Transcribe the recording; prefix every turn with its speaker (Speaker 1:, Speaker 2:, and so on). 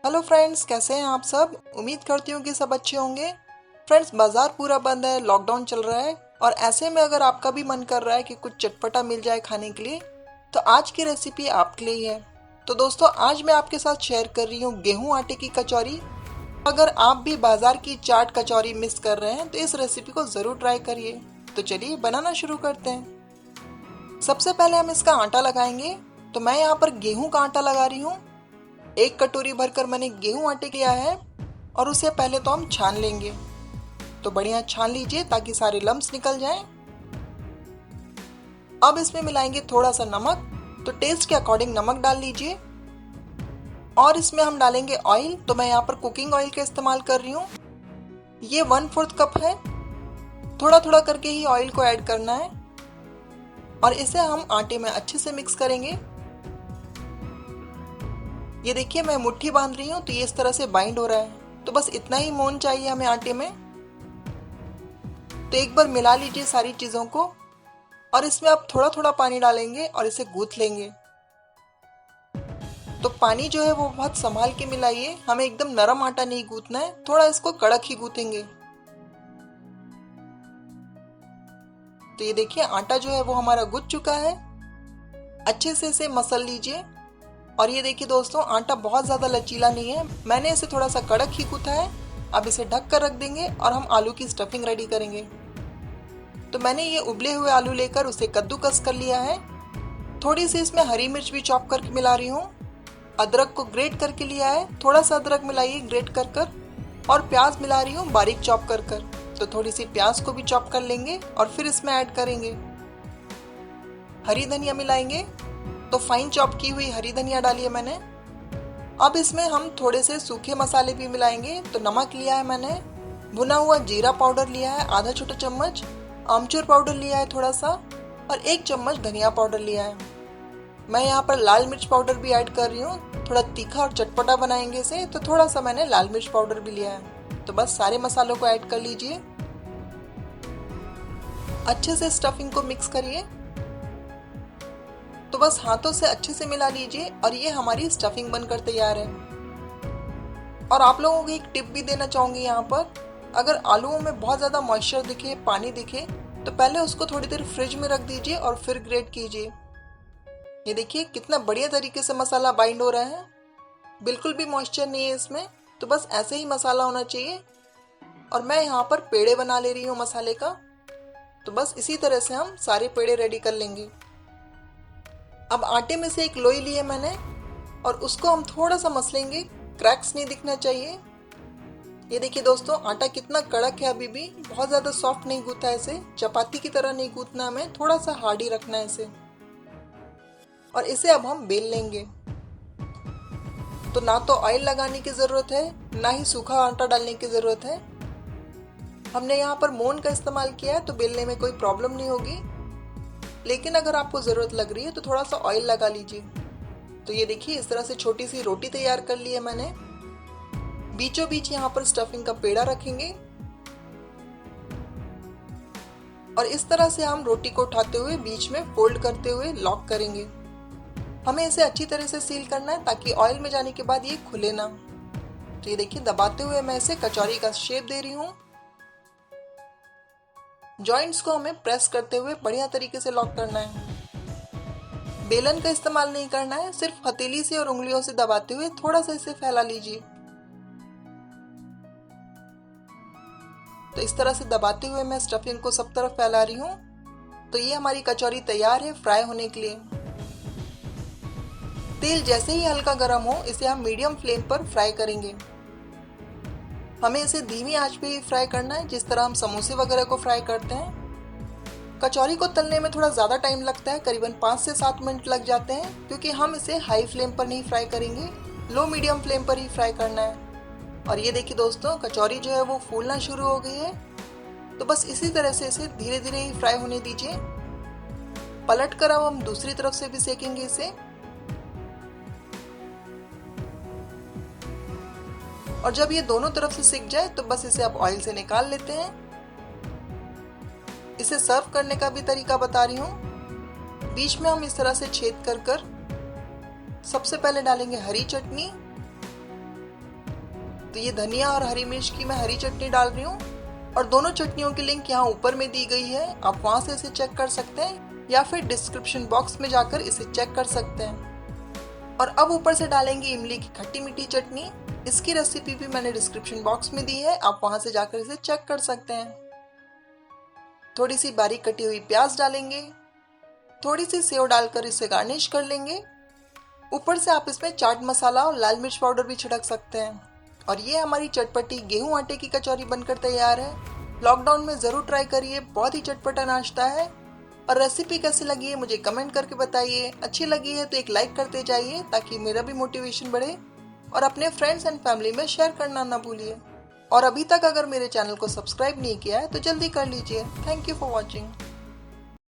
Speaker 1: Hello friends, कैसे हैं आप सब। उम्मीद करती हूँ कि सब अच्छे होंगे। फ्रेंड्स, बाजार पूरा बंद है, लॉकडाउन चल रहा है और ऐसे में अगर आपका भी मन कर रहा है कि कुछ चटपटा मिल जाए खाने के लिए, तो आज की रेसिपी आपके लिए ही है। तो दोस्तों, आज मैं आपके साथ शेयर कर रही हूँ गेहूं आटे की कचौरी। अगर आप भी बाजार की चाट कचौरी मिस कर रहे हैं तो इस रेसिपी को ज़रूर ट्राई करिए। तो चलिए बनाना शुरू करते हैं। सबसे पहले हम इसका आटा लगाएंगे। तो मैं यहाँ पर गेहूं का आटा लगा रही हूँ। 1 कटोरी भरकर मैंने गेहूं आटे लिया है और उसे पहले तो हम छान लेंगे। तो बढ़िया छान लीजिए ताकि सारे लम्स निकल जाएं। अब इसमें मिलाएंगे थोड़ा सा नमक। तो टेस्ट के अकॉर्डिंग नमक डाल लीजिए। और इसमें हम डालेंगे ऑयल। तो मैं यहाँ पर कुकिंग ऑयल का इस्तेमाल कर रही हूँ। ये 1/4 कप है। थोड़ा थोड़ा करके ही ऑयल को ऐड करना है और इसे हम आटे में अच्छे से मिक्स करेंगे। ये देखिए, मैं मुट्ठी बांध रही हूँ तो ये इस तरह से बाइंड हो रहा है। तो बस इतना ही मोन चाहिए हमें आटे में। तो एक बार मिला लीजिए सारी चीज़ों को और इसमें आप थोड़ा थोड़ा पानी डालेंगे और इसे गूंथ लेंगे। तो पानी जो है वो बहुत संभाल के मिलाइए, हमें एकदम नरम आटा नहीं गूंथना है, थोड़ा इसको कड़क ही गूंथेंगे। तो ये देखिए, आटा जो है वो हमारा गूंथ चुका है। अच्छे से इसे मसल लीजिए। और ये देखिए दोस्तों, आटा बहुत ज़्यादा लचीला नहीं है, मैंने इसे थोड़ा सा कड़क ही गूंथा है। अब इसे ढक कर रख देंगे और हम आलू की स्टफिंग रेडी करेंगे। तो मैंने ये उबले हुए आलू लेकर उसे कद्दूकस कर लिया है। थोड़ी सी इसमें हरी मिर्च भी चॉप करके मिला रही हूँ। अदरक को ग्रेट करके लिया है, थोड़ा सा अदरक मिलाइए ग्रेट कर कर। और प्याज मिला रही हूँ बारीक चॉप कर कर। तो थोड़ी सी प्याज को भी चॉप कर लेंगे और फिर इसमें ऐड करेंगे। हरी धनिया मिलाएंगे। तो फाइन चॉप की हुई हरी धनिया डालिए मैंने। अब इसमें हम थोड़े से सूखे मसाले भी मिलाएंगे। तो नमक लिया है मैंने, भुना हुआ जीरा पाउडर लिया है आधा छोटा चम्मच, आमचूर पाउडर लिया है थोड़ा सा और 1 चम्मच धनिया पाउडर लिया है। मैं यहाँ पर लाल मिर्च पाउडर भी ऐड कर रही हूँ, थोड़ा तीखा और चटपटा बनाएंगे इसे, तो थोड़ा सा मैंने लाल मिर्च पाउडर भी लिया है। तो बस सारे मसालों को ऐड कर लीजिए। अच्छे से स्टफिंग को मिक्स करिए। तो बस हाथों से अच्छे से मिला लीजिए और ये हमारी स्टफिंग बनकर तैयार है। और आप लोगों को एक टिप भी देना चाहूंगी यहाँ पर, अगर आलूओं में बहुत ज़्यादा मॉइस्चर दिखे, पानी दिखे, तो पहले उसको थोड़ी देर फ्रिज में रख दीजिए और फिर ग्रेट कीजिए। ये देखिए कितना बढ़िया तरीके से मसाला बाइंड हो रहा है, बिल्कुल भी मॉइस्चर नहीं है इसमें। तो बस ऐसे ही मसाला होना चाहिए। और मैं यहाँ पर पेड़े बना ले रही हूँ मसाले का। तो बस इसी तरह से हम सारे पेड़े रेडी कर लेंगे। अब आटे में से एक लोई ली है मैंने और उसको हम थोड़ा सा मसलेंगे, क्रैक्स नहीं दिखना चाहिए। ये देखिए दोस्तों, आटा कितना कड़क है, अभी भी बहुत ज़्यादा सॉफ्ट नहीं गूंथा है इसे, चपाती की तरह नहीं गूंथना, हमें थोड़ा सा हार्ड ही रखना है इसे। और इसे अब हम बेल लेंगे। तो ना तो ऑयल लगाने की ज़रूरत है, ना ही सूखा आटा डालने की ज़रूरत है। हमने यहाँ पर मोन का इस्तेमाल किया है तो बेलने में कोई प्रॉब्लम नहीं होगी। लेकिन अगर आपको ज़रूरत लग रही है तो थोड़ा सा ऑयल लगा लीजिए। तो ये देखिए, इस तरह से छोटी सी रोटी तैयार कर ली है मैंने। बीचों बीच यहाँ पर स्टफिंग का पेड़ा रखेंगे और इस तरह से हम रोटी को उठाते हुए बीच में फोल्ड करते हुए लॉक करेंगे। हमें इसे अच्छी तरह से सील करना है ताकि ऑयल में जाने के बाद ये खुले ना। तो ये देखिए, दबाते हुए मैं इसे कचौरी का शेप दे रही हूँ। जॉइंट्स को हमें प्रेस करते हुए बढ़िया तरीके से लॉक करना है। बेलन का इस्तेमाल नहीं करना है, सिर्फ हथेली से और उंगलियों से दबाते हुए थोड़ा सा इसे फैला लीजिए। तो इस तरह से दबाते हुए मैं स्टफिंग को सब तरफ फैला रही हूँ। तो ये हमारी कचौरी तैयार है फ्राई होने के लिए। तेल जैसे ही हल्का गर्म हो, इसे हम मीडियम फ्लेम पर फ्राई करेंगे। हमें इसे धीमी आंच पे ही फ्राई करना है, जिस तरह हम समोसे वगैरह को फ्राई करते हैं। कचौरी को तलने में थोड़ा ज़्यादा टाइम लगता है, करीबन 5 से 7 मिनट लग जाते हैं, क्योंकि हम इसे हाई फ्लेम पर नहीं फ्राई करेंगे, लो मीडियम फ्लेम पर ही फ्राई करना है। और ये देखिए दोस्तों, कचौरी जो है वो फूलना शुरू हो गई है। तो बस इसी तरह से इसे धीरे धीरे ही फ्राई होने दीजिए। पलट कर अब हम दूसरी तरफ से भी सेकेंगे इसे। और जब ये दोनों तरफ से सिक जाए तो बस इसे अब ऑयल से निकाल लेते हैं। इसे सर्व करने का भी तरीका बता रही हूँ। बीच में हम इस तरह से छेद कर कर सबसे पहले डालेंगे हरी चटनी, तो ये धनिया और हरी मिर्च की मैं हरी चटनी डाल रही हूँ और दोनों चटनियों की लिंक यहाँ ऊपर में दी गई है, आप वहां से इसे चेक कर सकते हैं या फिर डिस्क्रिप्शन बॉक्स में जाकर इसे चेक कर सकते हैं। और अब ऊपर से डालेंगे इमली की खट्टी मीठी चटनी। इसकी रेसिपी भी मैंने डिस्क्रिप्शन बॉक्स में दी है, आप वहां से जाकर इसे चेक कर सकते हैं। थोड़ी सी बारीक कटी हुई प्याज डालेंगे, थोड़ी सी सेव डालकर इसे गार्निश कर लेंगे। ऊपर से आप इसमें चाट मसाला और लाल मिर्च पाउडर भी छिड़क सकते हैं। और ये हमारी चटपटी गेहूं आटे की कचौरी बनकर तैयार है। लॉकडाउन में जरूर ट्राई करिए, बहुत ही चटपटा नाश्ता है। और रेसिपी कैसी लगी है मुझे कमेंट करके बताइए। अच्छी लगी है तो एक लाइक करते जाइए ताकि मेरा भी मोटिवेशन बढ़े। और अपने फ्रेंड्स एंड फैमिली में शेयर करना ना भूलिए। और अभी तक अगर मेरे चैनल को सब्सक्राइब नहीं किया है तो जल्दी कर लीजिए। Thank you for watching.